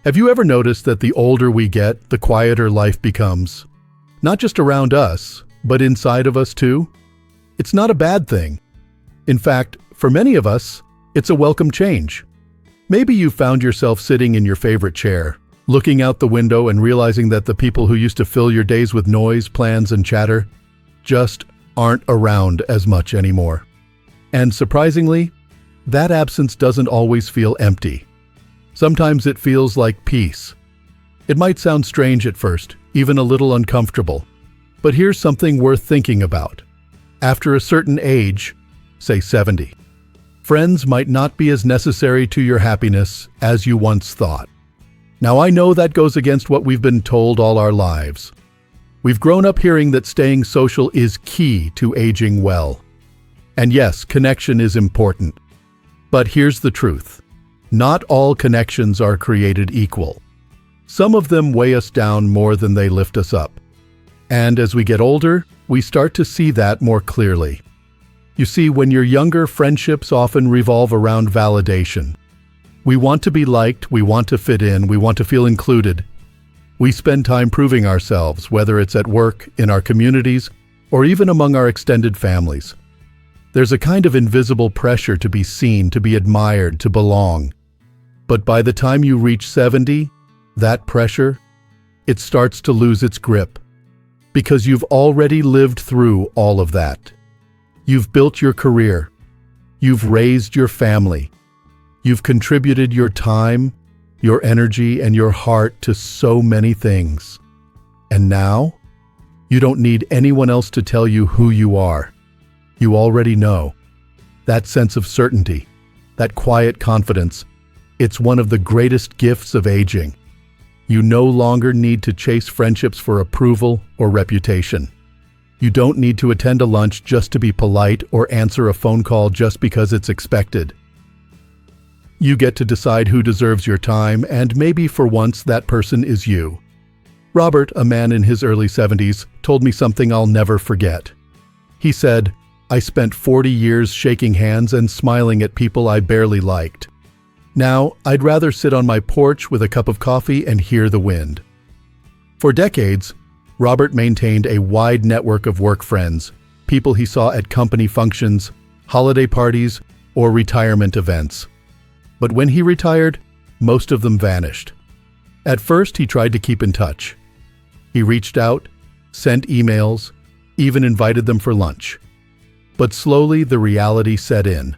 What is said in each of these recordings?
Have you ever noticed that the older we get, the quieter life becomes? Not just around us, but inside of us too? It's not a bad thing. In fact, for many of us, it's a welcome change. Maybe you found yourself sitting in your favorite chair, looking out the window and realizing that the people who used to fill your days with noise, plans, and chatter just aren't around as much anymore. And surprisingly, that absence doesn't always feel empty. Sometimes it feels like peace. It might sound strange at first, even a little uncomfortable, but here's something worth thinking about. After a certain age, say 70, friends might not be as necessary to your happiness as you once thought. Now I know that goes against what we've been told all our lives. We've grown up hearing that staying social is key to aging well. And yes, connection is important. But here's the truth. Not all connections are created equal. Some of them weigh us down more than they lift us up. And as we get older, we start to see that more clearly. You see, when you're younger, friendships often revolve around validation. We want to be liked, we want to fit in, we want to feel included. We spend time proving ourselves, whether it's at work, in our communities, or even among our extended families. There's a kind of invisible pressure to be seen, to be admired, to belong. But by the time you reach 70, that pressure, it starts to lose its grip. Because you've already lived through all of that. You've built your career. You've raised your family. You've contributed your time, your energy, and your heart to so many things. And now, you don't need anyone else to tell you who you are. You already know. That sense of certainty, that quiet confidence, it's one of the greatest gifts of aging. You no longer need to chase friendships for approval or reputation. You don't need to attend a lunch just to be polite or answer a phone call just because it's expected. You get to decide who deserves your time, and maybe for once that person is you. Robert, a man in his early 70s, told me something I'll never forget. He said, "I spent 40 years shaking hands and smiling at people I barely liked. Now, I'd rather sit on my porch with a cup of coffee and hear the wind." For decades, Robert maintained a wide network of work friends, people he saw at company functions, holiday parties, or retirement events. But when he retired, most of them vanished. At first, he tried to keep in touch. He reached out, sent emails, even invited them for lunch. But slowly, the reality set in.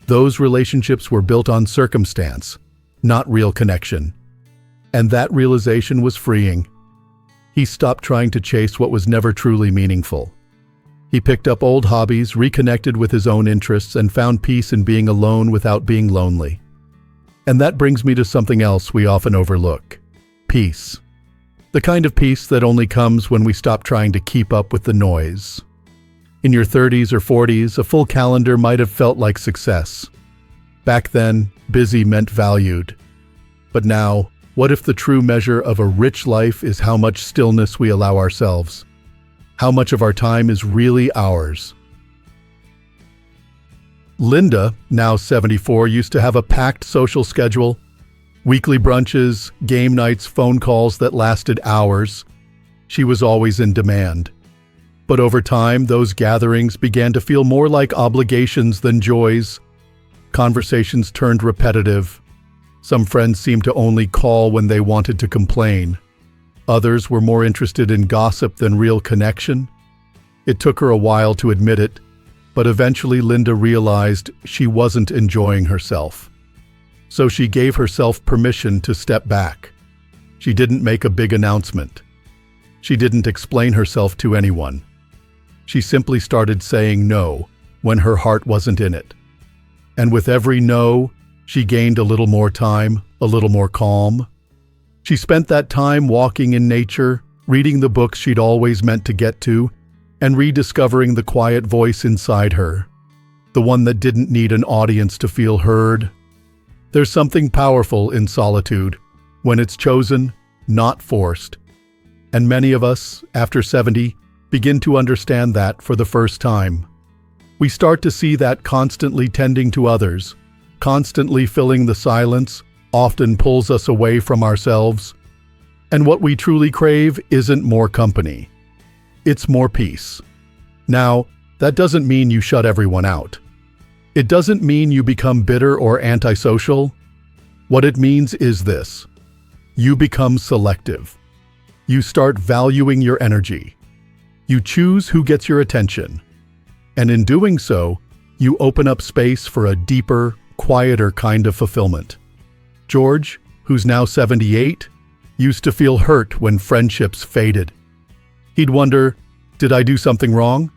Those relationships were built on circumstance, not real connection. And that realization was freeing. He stopped trying to chase what was never truly meaningful. He picked up old hobbies, reconnected with his own interests, and found peace in being alone without being lonely. And that brings me to something else we often overlook: peace. The kind of peace that only comes when we stop trying to keep up with the noise. In your 30s or 40s, a full calendar might have felt like success. Back then, busy meant valued. But now, what if the true measure of a rich life is how much stillness we allow ourselves? How much of our time is really ours? Linda, now 74, used to have a packed social schedule. Weekly brunches, game nights, phone calls that lasted hours. She was always in demand. But over time, those gatherings began to feel more like obligations than joys. Conversations turned repetitive. Some friends seemed to only call when they wanted to complain. Others were more interested in gossip than real connection. It took her a while to admit it, but eventually Linda realized she wasn't enjoying herself. So she gave herself permission to step back. She didn't make a big announcement. She didn't explain herself to anyone. She simply started saying no when her heart wasn't in it. And with every no, she gained a little more time, a little more calm. She spent that time walking in nature, reading the books she'd always meant to get to, and rediscovering the quiet voice inside her, the one that didn't need an audience to feel heard. There's something powerful in solitude, when it's chosen, not forced. And many of us, after 70, begin to understand that for the first time. We start to see that constantly tending to others, constantly filling the silence, often pulls us away from ourselves, and what we truly crave isn't more company. It's more peace. Now, that doesn't mean you shut everyone out. It doesn't mean you become bitter or antisocial. What it means is this: you become selective. You start valuing your energy. You choose who gets your attention. And in doing so, you open up space for a deeper, quieter kind of fulfillment. George, who's now 78, used to feel hurt when friendships faded. He'd wonder, did I do something wrong?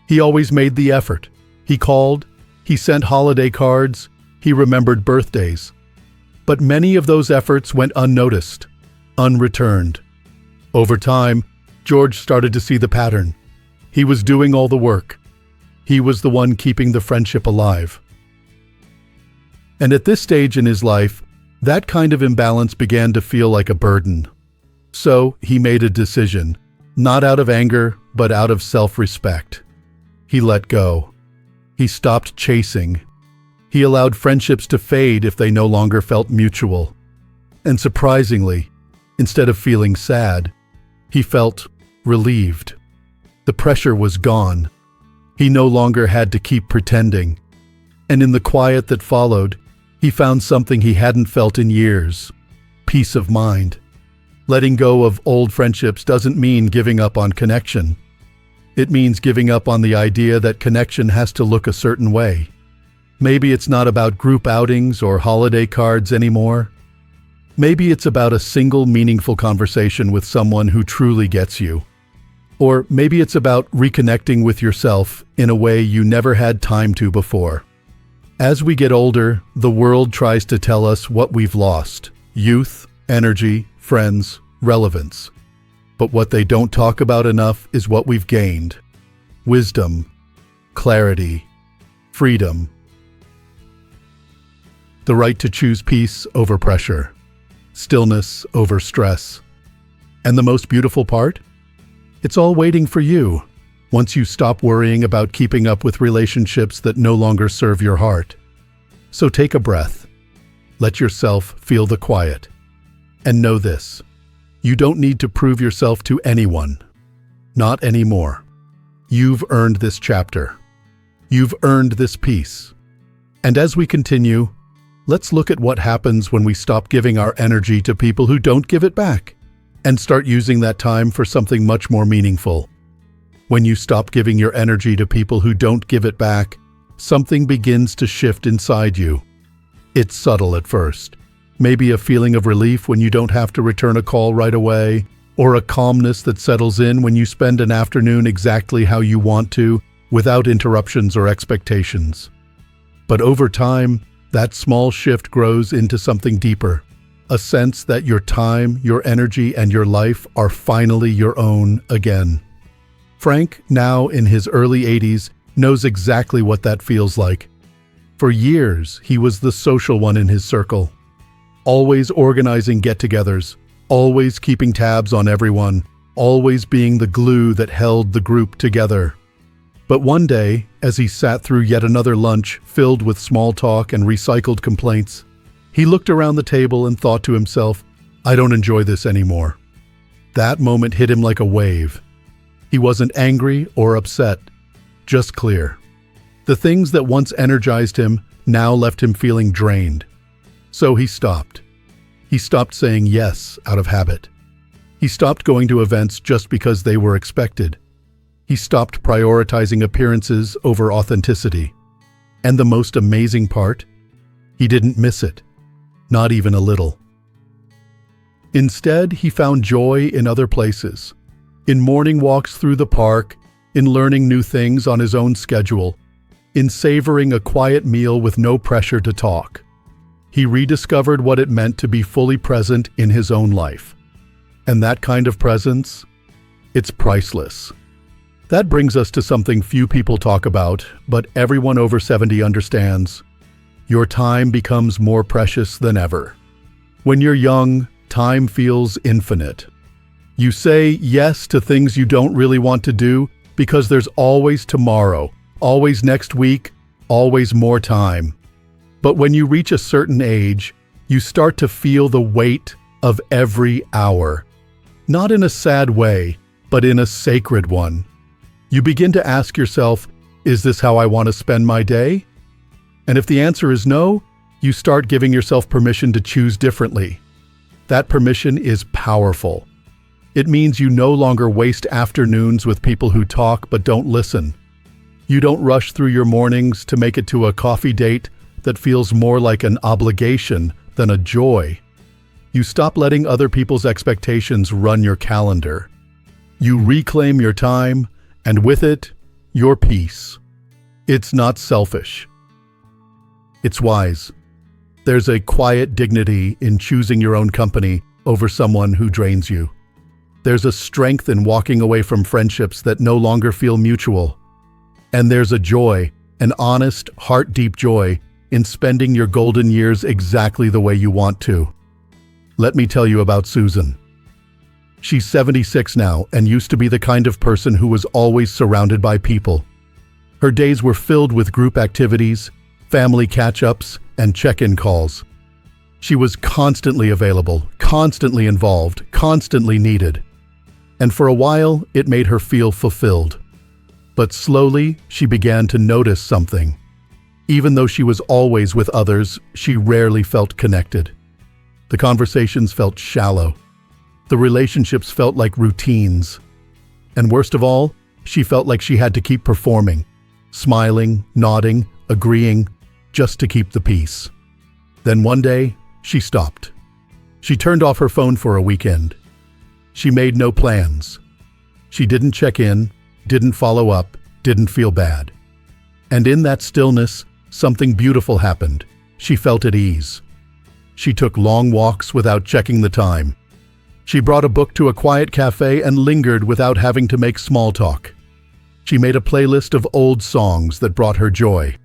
He always made the effort. He called, he sent holiday cards, he remembered birthdays. But many of those efforts went unnoticed, unreturned. Over time, George started to see the pattern. He was doing all the work. He was the one keeping the friendship alive. And at this stage in his life, that kind of imbalance began to feel like a burden. So he made a decision, not out of anger, but out of self-respect. He let go. He stopped chasing. He allowed friendships to fade if they no longer felt mutual. And surprisingly, instead of feeling sad, he felt relieved. The pressure was gone. He no longer had to keep pretending. And in the quiet that followed, he found something he hadn't felt in years: peace of mind. Letting go of old friendships doesn't mean giving up on connection. It means giving up on the idea that connection has to look a certain way. Maybe it's not about group outings or holiday cards anymore. Maybe it's about a single meaningful conversation with someone who truly gets you. Or maybe it's about reconnecting with yourself in a way you never had time to before. As we get older, the world tries to tell us what we've lost: youth, energy, friends, relevance. But what they don't talk about enough is what we've gained: wisdom, clarity, freedom. The right to choose peace over pressure, stillness over stress. And the most beautiful part? It's all waiting for you, once you stop worrying about keeping up with relationships that no longer serve your heart. So take a breath. Let yourself feel the quiet. And know this: you don't need to prove yourself to anyone. Not anymore. You've earned this chapter. You've earned this peace. And as we continue, let's look at what happens when we stop giving our energy to people who don't give it back, and start using that time for something much more meaningful. When you stop giving your energy to people who don't give it back, something begins to shift inside you. It's subtle at first. Maybe a feeling of relief when you don't have to return a call right away, or a calmness that settles in when you spend an afternoon exactly how you want to, without interruptions or expectations. But over time, that small shift grows into something deeper. A sense that your time, your energy, and your life are finally your own again. Frank, now in his early 80s, knows exactly what that feels like. For years, he was the social one in his circle, always organizing get-togethers, always keeping tabs on everyone, always being the glue that held the group together. But one day, as he sat through yet another lunch filled with small talk and recycled complaints, he looked around the table and thought to himself, "I don't enjoy this anymore." That moment hit him like a wave. He wasn't angry or upset, just clear. The things that once energized him now left him feeling drained. So he stopped. He stopped saying yes out of habit. He stopped going to events just because they were expected. He stopped prioritizing appearances over authenticity. And the most amazing part? He didn't miss it. Not even a little. Instead, he found joy in other places. In morning walks through the park, in learning new things on his own schedule, in savoring a quiet meal with no pressure to talk. He rediscovered what it meant to be fully present in his own life. And that kind of presence, it's priceless. That brings us to something few people talk about, but everyone over 70 understands. Your time becomes more precious than ever. When you're young, time feels infinite. You say yes to things you don't really want to do because there's always tomorrow, always next week, always more time. But when you reach a certain age, You start to feel the weight of every hour. Not in a sad way, but in a sacred one. You begin to ask yourself, is this how I want to spend my day? And if the answer is no, you start giving yourself permission to choose differently. That permission is powerful. It means you no longer waste afternoons with people who talk but don't listen. You don't rush through your mornings to make it to a coffee date that feels more like an obligation than a joy. You stop letting other people's expectations run your calendar. You reclaim your time, and with it, your peace. It's not selfish. It's wise. There's a quiet dignity in choosing your own company over someone who drains you. There's a strength in walking away from friendships that no longer feel mutual. And there's a joy, an honest, heart-deep joy, in spending your golden years exactly the way you want to. Let me tell you about Susan. She's 76 now and used to be the kind of person who was always surrounded by people. Her days were filled with group activities, family catch-ups, and check-in calls. She was constantly available, constantly involved, constantly needed. And for a while, it made her feel fulfilled. But slowly, she began to notice something. Even though she was always with others, she rarely felt connected. The conversations felt shallow. The relationships felt like routines. And worst of all, she felt like she had to keep performing, smiling, nodding, agreeing, just to keep the peace. Then one day, she stopped. She turned off her phone for a weekend. She made no plans. She didn't check in, didn't follow up, didn't feel bad. And in that stillness, something beautiful happened. She felt at ease. She took long walks without checking the time. She brought a book to a quiet cafe and lingered without having to make small talk. She made a playlist of old songs that brought her joy.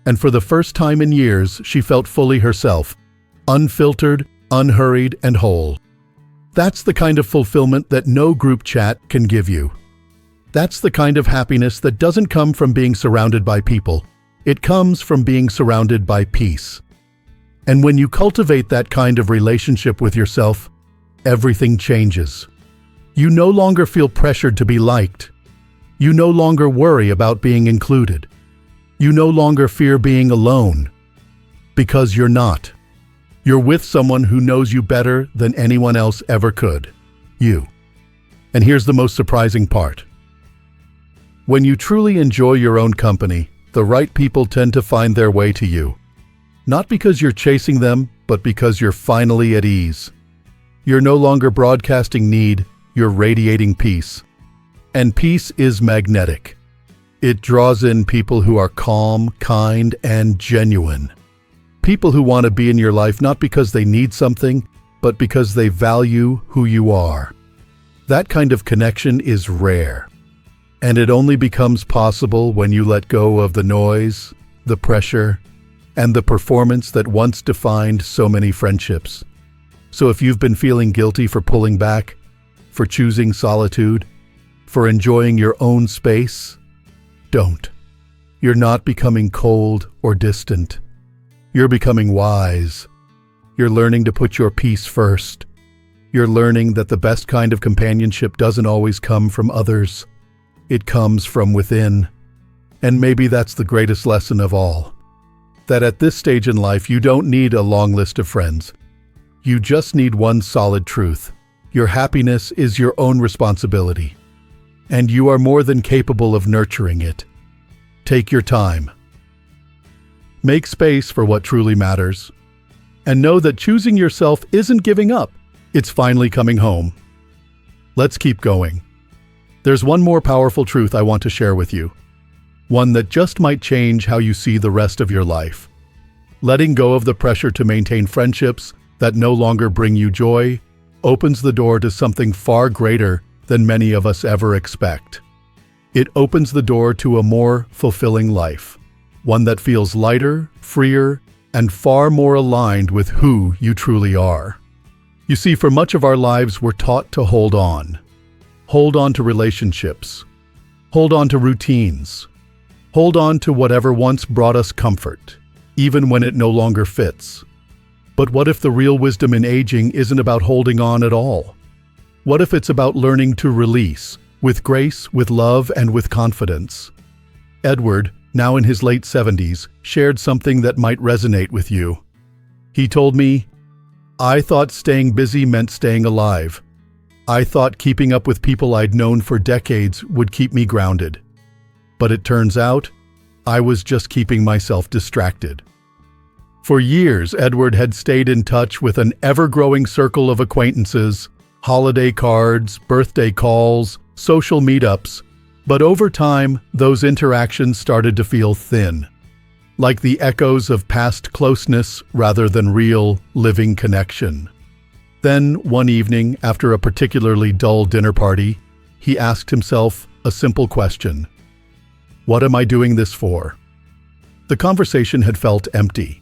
And for the first time in years, she felt fully herself, unfiltered, unhurried, and whole. That's the kind of fulfillment that no group chat can give you. That's the kind of happiness that doesn't come from being surrounded by people. It comes from being surrounded by peace. And when you cultivate that kind of relationship with yourself, everything changes. You no longer feel pressured to be liked. You no longer worry about being included. You no longer fear being alone. Because you're not. You're with someone who knows you better than anyone else ever could. You. And here's the most surprising part. When you truly enjoy your own company, the right people tend to find their way to you. Not because you're chasing them, but because you're finally at ease. You're no longer broadcasting need, you're radiating peace. And peace is magnetic. It draws in people who are calm, kind, and genuine. People who want to be in your life not because they need something, but because they value who you are. That kind of connection is rare. And it only becomes possible when you let go of the noise, the pressure, and the performance that once defined so many friendships. So if you've been feeling guilty for pulling back, for choosing solitude, for enjoying your own space, don't. You're not becoming cold or distant. You're becoming wise. You're learning to put your peace first. You're learning that the best kind of companionship doesn't always come from others. It comes from within. And maybe that's the greatest lesson of all. That at this stage in life, you don't need a long list of friends. You just need one solid truth. Your happiness is your own responsibility. And you are more than capable of nurturing it. Take your time. Make space for what truly matters. And know that choosing yourself isn't giving up. It's finally coming home. Let's keep going. There's one more powerful truth I want to share with you. One that just might change how you see the rest of your life. Letting go of the pressure to maintain friendships that no longer bring you joy opens the door to something far greater than many of us ever expect. It opens the door to a more fulfilling life. One that feels lighter, freer, and far more aligned with who you truly are. You see, for much of our lives, we're taught to hold on. Hold on to relationships. Hold on to routines. Hold on to whatever once brought us comfort, even when it no longer fits. But what if the real wisdom in aging isn't about holding on at all? What if it's about learning to release, with grace, with love, and with confidence? Edward, now in his late 70s, shared something that might resonate with you. He told me, "I thought staying busy meant staying alive. I thought keeping up with people I'd known for decades would keep me grounded. But it turns out, I was just keeping myself distracted." For years, Edward had stayed in touch with an ever-growing circle of acquaintances, holiday cards, birthday calls, social meetups, but over time, those interactions started to feel thin, like the echoes of past closeness rather than real, living connection. Then, one evening, after a particularly dull dinner party, he asked himself a simple question: "What am I doing this for?" The conversation had felt empty,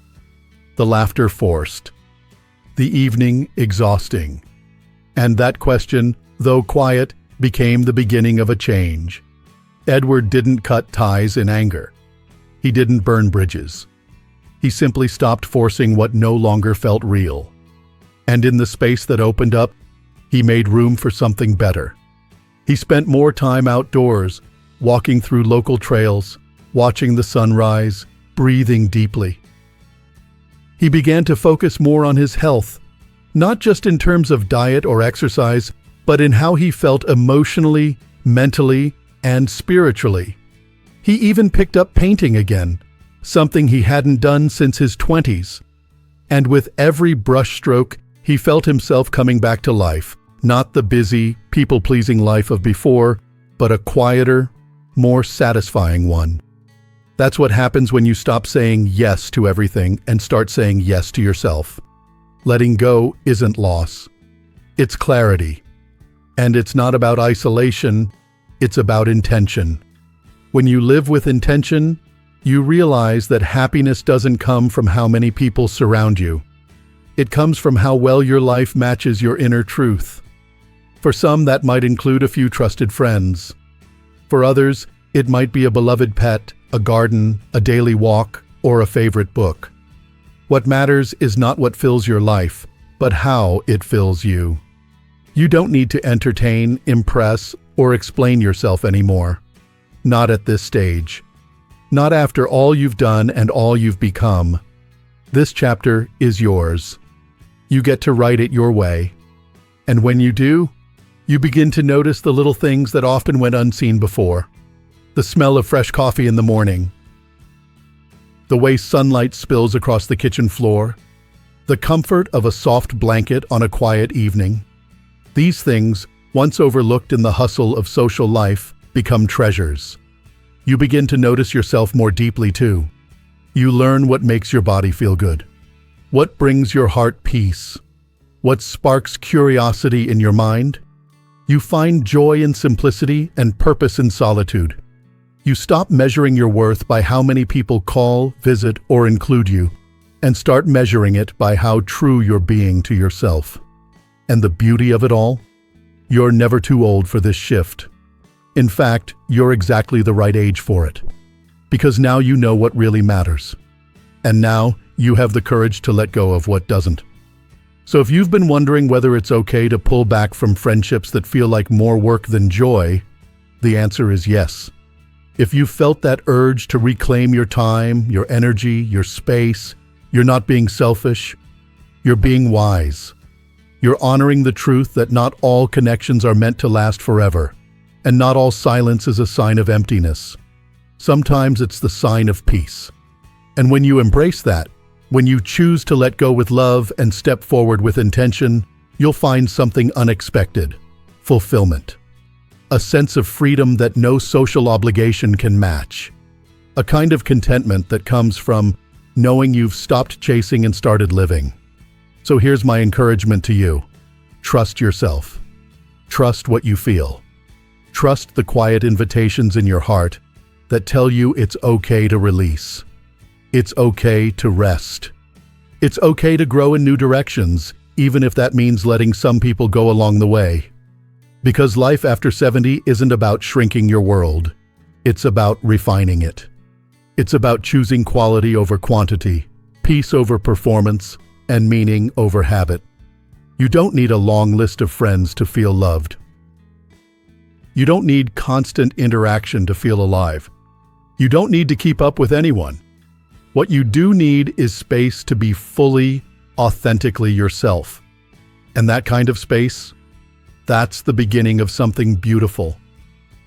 the laughter forced, the evening exhausting. And that question, though quiet, became the beginning of a change. Edward didn't cut ties in anger. He didn't burn bridges. He simply stopped forcing what no longer felt real. And in the space that opened up, he made room for something better. He spent more time outdoors, walking through local trails, watching the sunrise, breathing deeply. He began to focus more on his health, not just in terms of diet or exercise, but in how he felt emotionally, mentally, and spiritually. He even picked up painting again, something he hadn't done since his 20s. And with every brushstroke, he felt himself coming back to life, not the busy, people-pleasing life of before, but a quieter, more satisfying one. That's what happens when you stop saying yes to everything and start saying yes to yourself. Letting go isn't loss. It's clarity. And it's not about isolation, it's about intention. When you live with intention, you realize that happiness doesn't come from how many people surround you. It comes from how well your life matches your inner truth. For some, that might include a few trusted friends. For others, it might be a beloved pet, a garden, a daily walk, or a favorite book. What matters is not what fills your life, but how it fills you. You don't need to entertain, impress, or explain yourself anymore. Not at this stage. Not after all you've done and all you've become. This chapter is yours. You get to write it your way. And when you do, you begin to notice the little things that often went unseen before. The smell of fresh coffee in the morning, the way sunlight spills across the kitchen floor, the comfort of a soft blanket on a quiet evening. These things, once overlooked in the hustle of social life, become treasures. You begin to notice yourself more deeply too. You learn what makes your body feel good, what brings your heart peace, what sparks curiosity in your mind. You find joy in simplicity and purpose in solitude. You stop measuring your worth by how many people call, visit, or include you, and start measuring it by how true you're being to yourself. And the beauty of it all? You're never too old for this shift. In fact, you're exactly the right age for it. Because now you know what really matters. And now you have the courage to let go of what doesn't. So if you've been wondering whether it's okay to pull back from friendships that feel like more work than joy, the answer is yes. If you felt that urge to reclaim your time, your energy, your space, you're not being selfish, you're being wise. You're honoring the truth that not all connections are meant to last forever, and not all silence is a sign of emptiness. Sometimes it's the sign of peace. And when you embrace that, when you choose to let go with love and step forward with intention, you'll find something unexpected: fulfillment. A sense of freedom that no social obligation can match. A kind of contentment that comes from knowing you've stopped chasing and started living. So here's my encouragement to you. Trust yourself. Trust what you feel. Trust the quiet invitations in your heart that tell you it's okay to release. It's okay to rest. It's okay to grow in new directions, even if that means letting some people go along the way. Because life after 70 isn't about shrinking your world. It's about refining it. It's about choosing quality over quantity, peace over performance, and meaning over habit. You don't need a long list of friends to feel loved. You don't need constant interaction to feel alive. You don't need to keep up with anyone. What you do need is space to be fully, authentically yourself. And that kind of space, that's the beginning of something beautiful.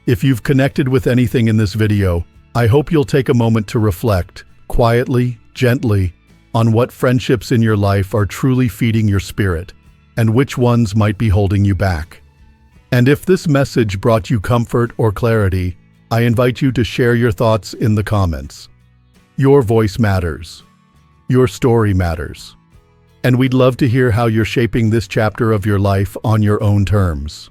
If you've connected with anything in this video, I hope you'll take a moment to reflect, quietly, gently, on what friendships in your life are truly feeding your spirit, and which ones might be holding you back. And if this message brought you comfort or clarity, I invite you to share your thoughts in the comments. Your voice matters. Your story matters. And we'd love to hear how you're shaping this chapter of your life on your own terms.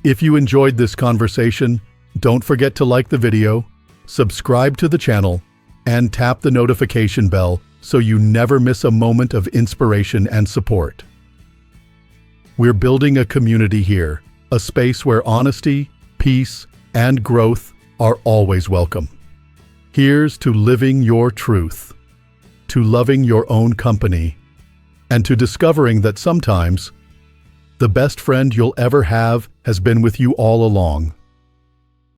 If you enjoyed this conversation, don't forget to like the video, subscribe to the channel, and tap the notification bell so you never miss a moment of inspiration and support. We're building a community here, a space where honesty, peace, and growth are always welcome. Here's to living your truth, to loving your own company, and to discovering that sometimes the best friend you'll ever have has been with you all along.